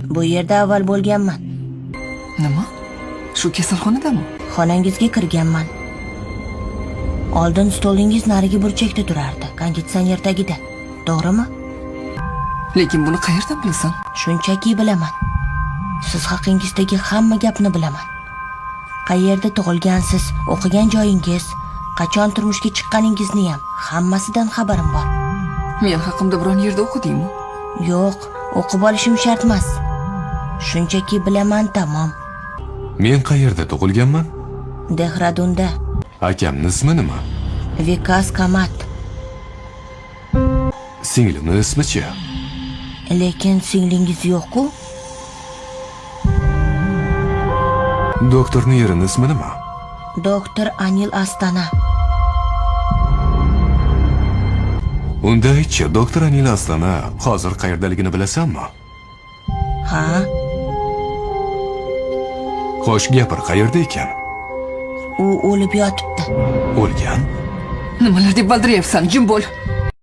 Bu yerda avval bo'lganman. Nima? Shu kasalxonadami? Xonangizga kirganman. Oldin stolingiz narigi burchakda turardi, konditsioner tagida. To'g'rimi? Lekin buni qayerdan bilasan? Shunchaki bilaman. Siz haqingizdagi hamma gapni bilaman. Qayerda tug'ilgansiz, o'qigan joyingiz, qachon turmushga chiqqaningizni ham hammasidan xabarim bor. Men haqimda biron yerda o'qidingmi? Yo'q, o'qib olishim shart emas. Shunchaki bilaman, tamom. Men qayerda tug'ilganman? Dehradunda. Akamning ismi nima? Vikas Kamat. Singlimning ismi-chi? Lekin singlingiz yo'q-ku? Doktorning erining ismi nima? Doktor Anil Astana. Unda aytchi, doktor Anil Astana hozir qayerdaligini bilasanmi? Ha? Xo'sh, gapir, qayerda ekan? U o'lib yotibdi. O'lgan? Nimalar deb baldiryapsan? Jim bo'l.